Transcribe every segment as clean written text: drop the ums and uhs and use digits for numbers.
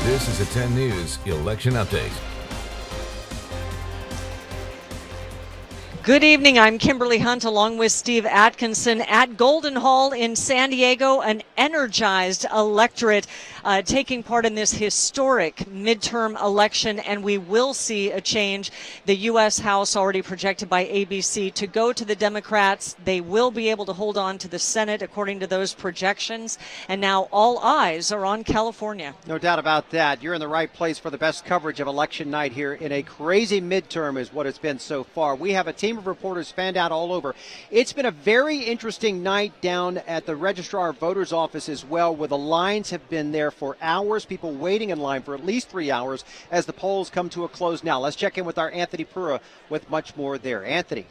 This is a 10 News Election Update. Good evening. I'm Kimberly Hunt along with Steve Atkinson at Golden Hall in San Diego, an energized electorate taking part in this historic midterm election, and we will see a change. The U.S. House already projected by ABC to go to the Democrats. They will be able to hold on to the Senate according to those projections, and now all eyes are on California. No doubt about that. You're in the right place for the best coverage of election night here in a crazy midterm is what it's been so far. We have a team of reporters fanned out all over. It's been a very interesting night down at the Registrar of Voters office as well, where the lines have been there for hours, people waiting in line for at least 3 hours as the polls come to a close now. Let's check in with our Anthony Pura with much more there. Anthony.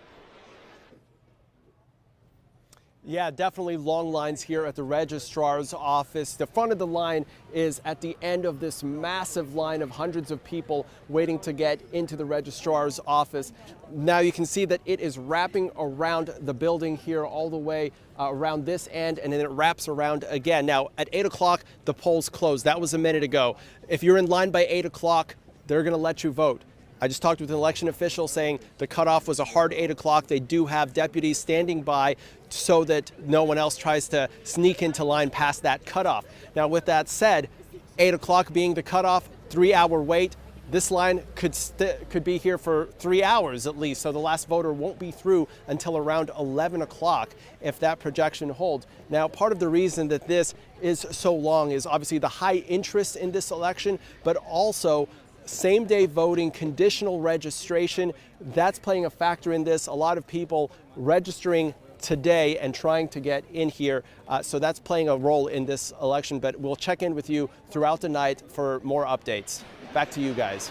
Yeah, definitely long lines here at the registrar's office. The front of the line is at the end of this massive line of hundreds of people waiting to get into the registrar's office. Now you can see that it is wrapping around the building here all the way around this end, and then it wraps around again. Now at 8 o'clock, the polls close. That was a minute ago. If you're in line by 8 o'clock, they're going to let you vote. I just talked with an election official saying the cutoff was a hard 8 o'clock. They do have deputies standing by so that no one else tries to sneak into line past that cutoff. Now, with that said, 8 o'clock being the cutoff, 3-hour wait. This line could be here for 3 hours at least, so the last voter won't be through until around 11 o'clock if that projection holds. Now, part of the reason that this is so long is obviously the high interest in this election, but also same-day voting, conditional registration, that's playing a factor in this. A lot of people registering today and trying to get in here. So that's playing a role in this election, but we'll check in with you throughout the night for more updates. Back to you guys.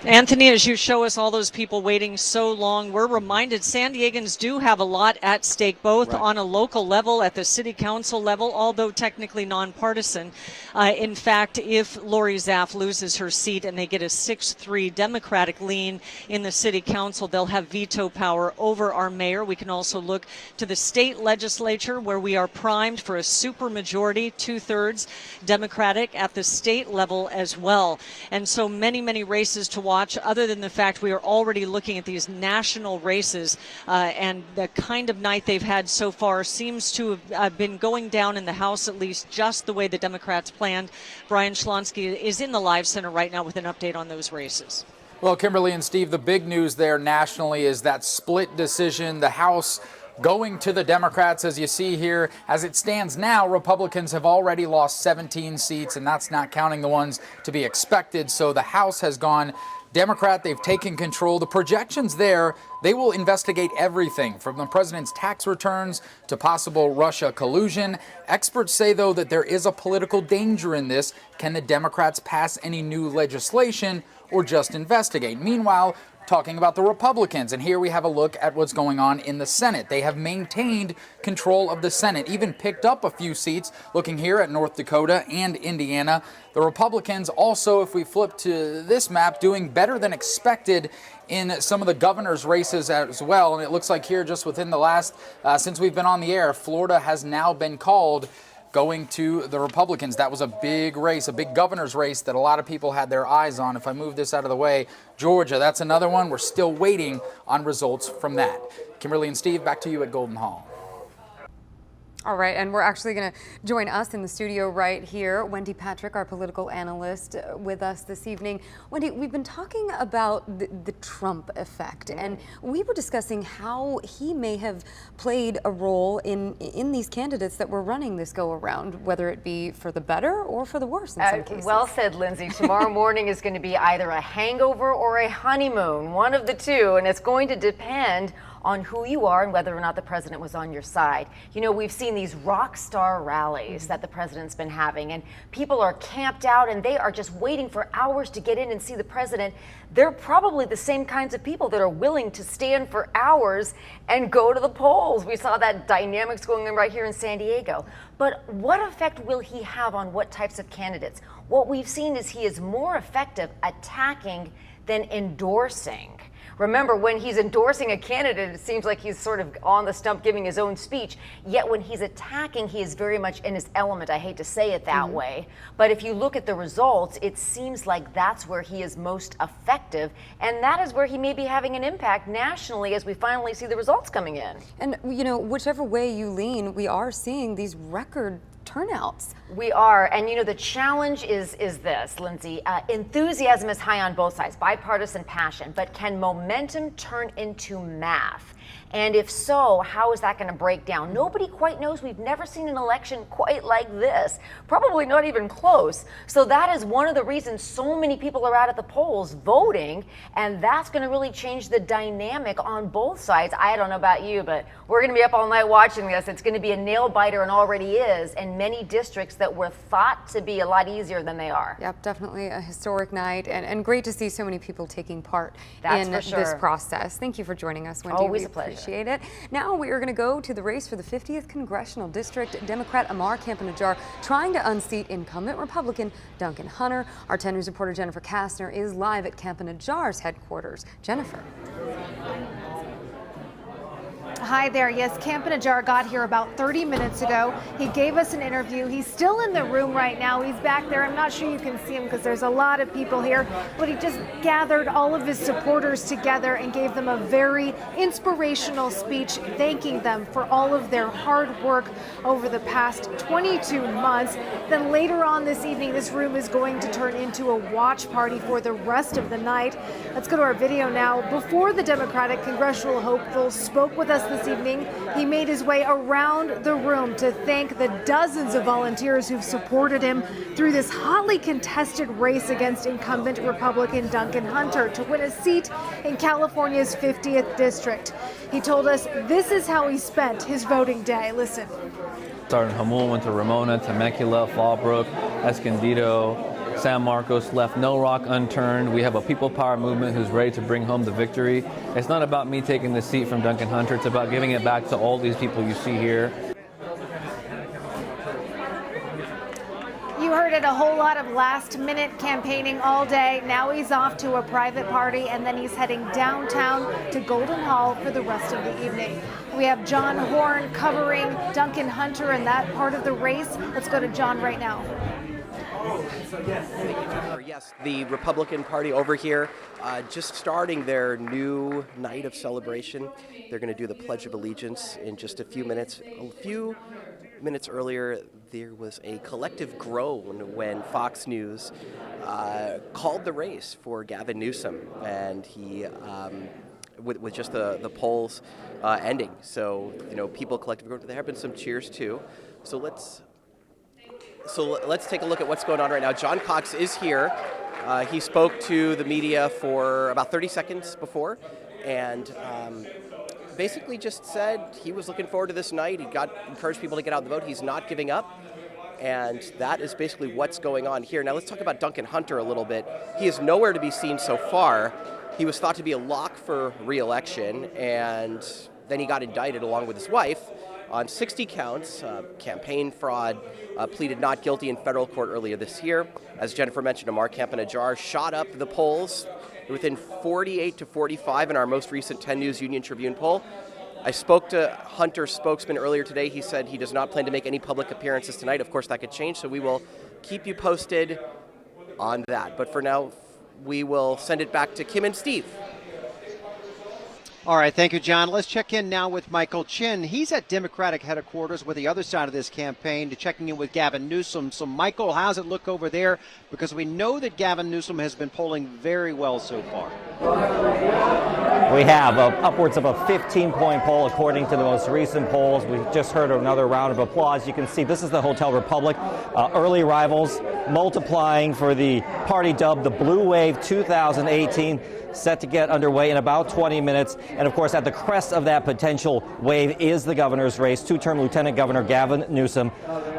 Anthony, as you show us all those people waiting so long, we're reminded San Diegans do have a lot at stake, both on a local level, at the city council level, although technically nonpartisan. In fact, if Lori Zaff loses her seat and they get a 6-3 Democratic lean in the city council, they'll have veto power over our mayor. We can also look to the state legislature, where we are primed for a supermajority, 2/3 Democratic at the state level as well. And so many races to watch, other than the fact we are already looking at these national races, and the kind of night they've had so far seems to have been going down in the House, at least just the way the Democrats planned. Brian Schlonsky is in the Live Center right now with an update on those races. Well, Kimberly and Steve, the big news there nationally is that split decision, the House going to the Democrats. As you see here, as it stands now, Republicans have already lost 17 seats, and that's not counting the ones to be expected. So the House has gone Democrat. They've taken control. The projections there, they will investigate everything from the president's tax returns to possible Russia collusion. Experts say, though, that there is a political danger in this. Can the Democrats pass any new legislation or just investigate? Meanwhile, talking about the Republicans, and here we have a look at what's going on in the Senate. They have maintained control of the Senate, even picked up a few seats, looking here at North Dakota and Indiana. The Republicans also, if we flip to this map, doing better than expected in some of the governor's races as well. And it looks like here, just within the last, since we've been on the air, Florida has now been called going to the Republicans. That was a big race, a big governor's race that a lot of people had their eyes on. If I move this out of the way, Georgia, that's another one. We're still waiting on results from that. Kimberly and Steve, back to you at Golden Hall. All right, and we're actually going to join us in the studio right here. Wendy Patrick, our political analyst, with us this evening. Wendy, we've been talking about the Trump effect, and we were discussing how he may have played a role in these candidates that were running this go-around, whether it be for the better or for the worse in some cases. Well said, Lindsay. Tomorrow morning is going to be either a hangover or a honeymoon, one of the two, and it's going to depend on who you are and whether or not the president was on your side. You know, we've seen these rock star rallies that the president's been having, and people are camped out and they are just waiting for hours to get in and see the president. They're probably the same kinds of people that are willing to stand for hours and go to the polls. We saw that dynamics going on right here in San Diego. But what effect will he have on what types of candidates? What we've seen is he is more effective attacking than endorsing. Remember, when he's endorsing a candidate, it seems like he's sort of on the stump giving his own speech. Yet when he's attacking, he is very much in his element. I hate to say it that way. But if you look at the results, it seems like that's where he is most effective. And that is where he may be having an impact nationally as we finally see the results coming in. And, you know, whichever way you lean, we are seeing these record turnouts. We are, and you know, the challenge is this, Lindsay. Enthusiasm is high on both sides, bipartisan passion, but can momentum turn into math? And if so, how is that going to break down? Nobody quite knows. We've never seen an election quite like this, probably not even close. So that is one of the reasons so many people are out at the polls voting, and that's going to really change the dynamic on both sides. I don't know about you, but we're going to be up all night watching this. It's going to be a nail biter, and already is, in many districts that were thought to be a lot easier than they are. Yep, definitely a historic night, and great to see so many people taking part That's in for sure. this process. Thank you for joining us, Wendy. Always We a pleasure. Appreciate it. Now we are going to go to the race for the 50th Congressional District. Democrat Amar Campanajjar trying to unseat incumbent Republican Duncan Hunter. Our 10 News reporter Jennifer Kastner is live at Campanajjar's headquarters. Jennifer. Hi there. Yes, Campanajjar got here about 30 minutes ago. He gave us an interview. He's still in the room right now. He's back there. I'm not sure you can see him because there's a lot of people here, but he just gathered all of his supporters together and gave them a very inspirational speech, thanking them for all of their hard work over the past 22 months. Then later on this evening, this room is going to turn into a watch party for the rest of the night. Let's go to our video now. Before the Democratic congressional hopeful spoke with us this evening, he made his way around the room to thank the dozens of volunteers who've supported him through this hotly contested race against incumbent Republican Duncan Hunter to win a seat in California's 50th district. He told us this is how he spent his voting day. Listen. Started in Jamul, went to Ramona, Temecula, Fallbrook, Escondido, San Marcos, left no rock unturned. We have a people power movement who's ready to bring home the victory. It's not about me taking the seat from Duncan Hunter. It's about giving it back to all these people you see here. You heard it, a whole lot of last-minute campaigning all day. Now he's off to a private party, and then he's heading downtown to Golden Hall for the rest of the evening. We have John Horn covering Duncan Hunter in that part of the race. Let's go to John right now. Yes, the Republican Party over here just starting their new night of celebration. They're going to do the Pledge of Allegiance in just a few minutes. A few minutes earlier, there was a collective groan when Fox News called the race for Gavin Newsom, and he, with just the polls ending. So, you know, people collectively groaned. There have been some cheers too. So let's take a look at what's going on right now. John Cox is here. He spoke to the media for about 30 seconds before, and basically just said he was looking forward to this night. He encouraged people to get out and vote. He's not giving up, and that is basically what's going on here. Now let's talk about Duncan Hunter a little bit. He is nowhere to be seen so far. He was thought to be a lock for re-election, and then he got indicted along with his wife on 60 counts, campaign fraud, pleaded not guilty in federal court earlier this year. As Jennifer mentioned, Amar Campanajjar shot up the polls within 48 to 45 in our most recent 10 News Union Tribune poll. I spoke to Hunter's spokesman earlier today. He said he does not plan to make any public appearances tonight. Of course, that could change, so we will keep you posted on that. But for now, we will send it back to Kim and Steve. All right, thank you, John. Let's check in now with Michael Chin. He's at Democratic headquarters with the other side of this campaign to checking in with Gavin Newsom. So, Michael, how's it look over there? Because we know that Gavin Newsom has been polling very well so far. We have upwards of a 15-point poll according to the most recent polls. We just heard another round of applause. You can see this is the Hotel Republic. Early arrivals multiplying for the party dubbed the Blue Wave 2018. Set to get underway in about 20 minutes. And of course, at the crest of that potential wave is the governor's race. Two-term Lieutenant Governor Gavin Newsom,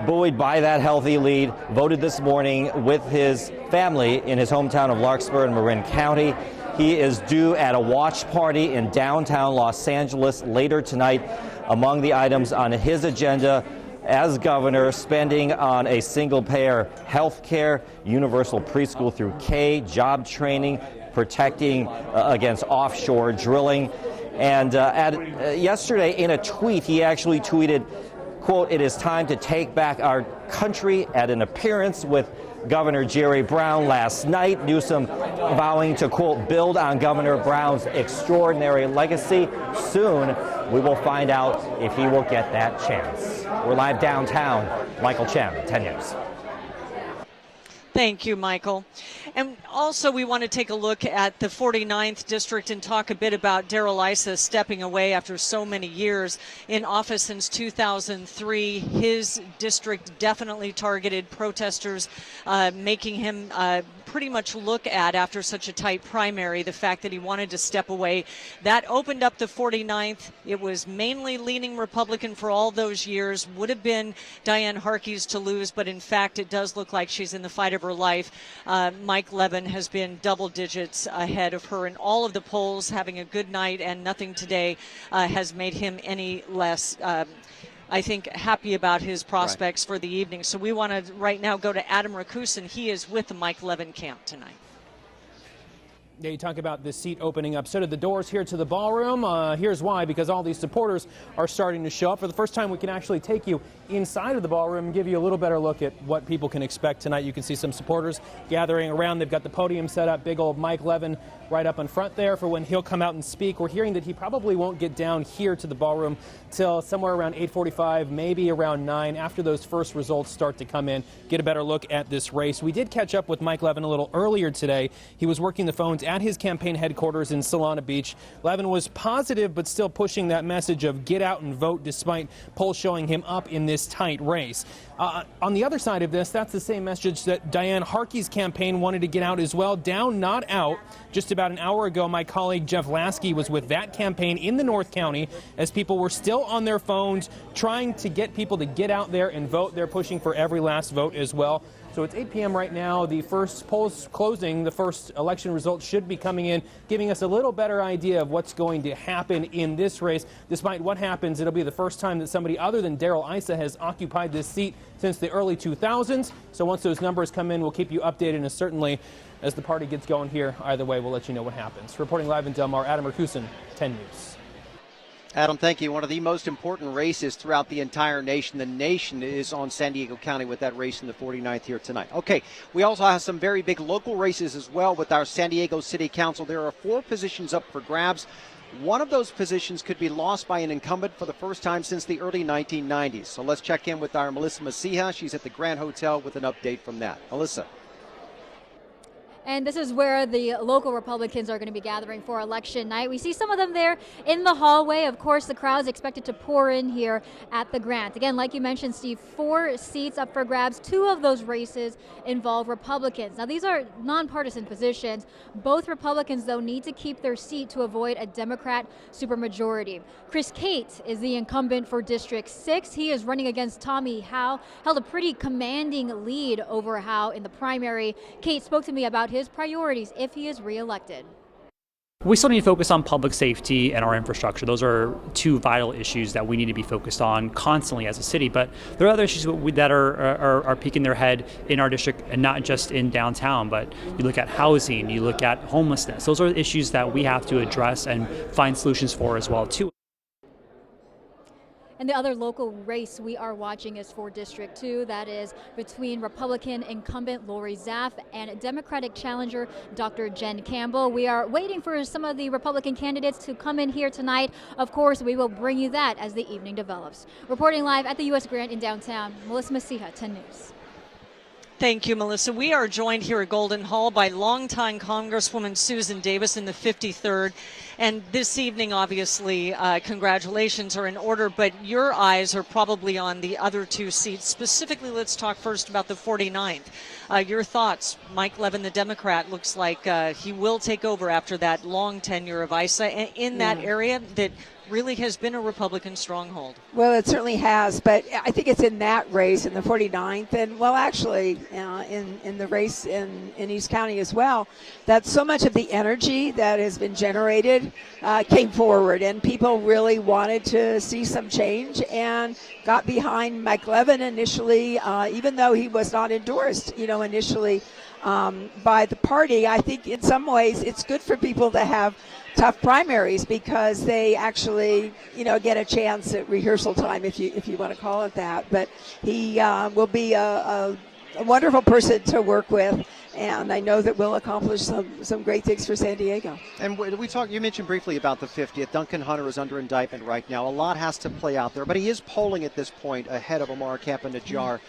buoyed by that healthy lead, voted this morning with his family in his hometown of Larkspur in Marin County. He is due at a watch party in downtown Los Angeles later tonight. Among the items on his agenda as governor, spending on a single-payer health care, universal preschool through K, job training, protecting against offshore drilling. And yesterday in a tweet, he actually tweeted, quote, "It is time to take back our country," at an appearance with Governor Jerry Brown last night. Newsom vowing to, quote, "build on Governor Brown's extraordinary legacy." Soon, we will find out if he will get that chance. We're live downtown. Michael Chen, 10 News. Thank you, Michael. And also, we want to take a look at the 49th District and talk a bit about Darrell Issa stepping away after so many years in office since 2003. His district definitely targeted protesters, making him pretty much look at, after such a tight primary, the fact that he wanted to step away. That opened up the 49th. It was mainly leaning Republican for all those years. Would have been Diane Harkey's to lose, but in fact, it does look like she's in the fight of her life. Mike Levin has been double digits ahead of her in all of the polls, having a good night, and nothing today has made him any less I think, happy about his prospects for the evening. So we want to right now go to Adam Rakusin. He is with the Mike Levin camp tonight. Yeah, you talk about the seat opening up. So did the doors here to the ballroom. Here's why, because all these supporters are starting to show up. For the first time, we can actually take you inside of the ballroom and give you a little better look at what people can expect tonight. You can see some supporters gathering around. They've got the podium set up, big old Mike Levin right up in front there for when he'll come out and speak. We're hearing that he probably won't get down here to the ballroom till somewhere around 8:45, maybe around 9, after those first results start to come in, get a better look at this race. We did catch up with Mike Levin a little earlier today. He was working the phones at his campaign headquarters in Solana Beach. Levin was positive but still pushing that message of get out and vote, despite polls showing him up in this tight race. On the other side of this, that's the same message that Diane Harkey's campaign wanted to get out as well. Down, not out. Just about an hour ago, my colleague Jeff Lasky was with that campaign in the North County as people were still on their phones trying to get people to get out there and vote. They're pushing for every last vote as well. So it's 8 p.m. right now. The first polls closing. The first election results should be coming in, giving us a little better idea of what's going to happen in this race. Despite what happens, it'll be the first time that somebody other than Darrell Issa has occupied this seat since the early 2000s. So once those numbers come in, we'll keep you updated, and certainly as the party gets going here, either way, we'll let you know what happens. Reporting live in Del Mar, Adam Rakusin, 10 News. Adam, thank you. One of the most important races throughout the entire nation. The nation is on San Diego County with that race in the 49th here tonight. Okay, we also have some very big local races as well with our San Diego City Council. There are 4 positions up for grabs. One of those positions could be lost by an incumbent for the first time since the early 1990s. So let's check in with our Melissa Masiha. She's at the Grand Hotel with an update from that. Melissa. And this is where the local Republicans are going to be gathering for election night. We see some of them there in the hallway. Of course, the crowd's expected to pour in here at the Grant. Again, like you mentioned, Steve, 4 seats up for grabs. 2 of those races involve Republicans. Now, these are nonpartisan positions. Both Republicans, though, need to keep their seat to avoid a Democrat supermajority. Chris Cate is the incumbent for District 6. He is running against Tommy Howe. Held a pretty commanding lead over Howe in the primary. Cate spoke to me about his priorities if he is reelected. We still need to focus on public safety and our infrastructure. Those are 2 vital issues that we need to be focused on constantly as a city. But there are other issues that are peeking their head in our district, and not just in downtown. But you look at housing, you look at homelessness. Those are issues that we have to address and find solutions for as well too. And the other local race we are watching is for District 2. That is between Republican incumbent Lori Zaff and Democratic challenger Dr. Jen Campbell. We are waiting for some of the Republican candidates to come in here tonight. Of course, we will bring you that as the evening develops. Reporting live at the U.S. Grant in downtown, Melissa Masiha, 10 News. Thank you, Melissa. We are joined here at Golden Hall by longtime Congresswoman Susan Davis in the 53rd. And this evening, obviously, congratulations are in order, but your eyes are probably on the other 2 seats. Specifically, let's talk first about the 49th. Your thoughts. Mike Levin, the Democrat, looks like he will take over after that long tenure of Issa in that area that really has been a Republican stronghold. Well, it certainly has, but I think it's in that race, in the 49th, and well, actually, in the race in East County as well, that so much of the energy that has been generated came forward, and people really wanted to see some change and got behind Mike Levin initially, even though he was not endorsed, initially by the party. I think in some ways it's good for people to have tough primaries because they actually, get a chance at rehearsal time, if you want to call it that. But he will be a wonderful person to work with, and I know that we'll accomplish some great things for San Diego. And you mentioned briefly about the 50th. Duncan Hunter is under indictment right now. A lot has to play out there, but he is polling at this point ahead of Omar Campa-Najjar.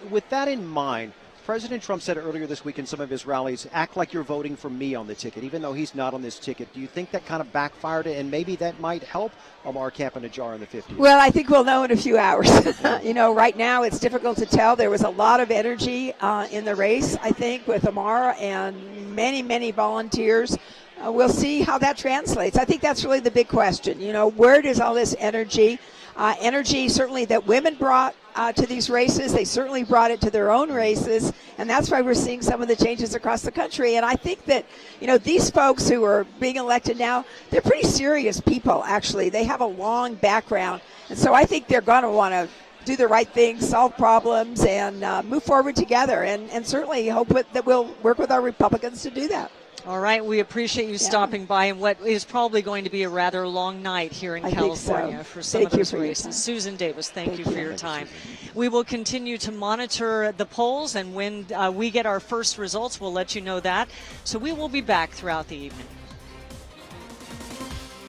With that in mind, President Trump said earlier this week in some of his rallies, act like you're voting for me on the ticket, even though he's not on this ticket. Do you think that kind of backfired, and maybe that might help Omar Campa-Najjar in the 50th? Well, I think we'll know in a few hours. Right now it's difficult to tell. There was a lot of energy in the race, I think, with Omar and many, many volunteers. We'll see how that translates. I think that's really the big question. Where does all this energy certainly that women brought to these races, they certainly brought it to their own races, and that's why we're seeing some of the changes across the country. And I think that, these folks who are being elected now, they're pretty serious people, actually. They have a long background, and so I think they're going to want to do the right thing, solve problems, and move forward together, and certainly hope that we'll work with our Republicans to do that. All right, we appreciate you stopping by in what is probably going to be a rather long night here in California for some of those races. Susan Davis, thank you for your time. We will continue to monitor the polls, and when we get our first results, we'll let you know that. So we will be back throughout the evening.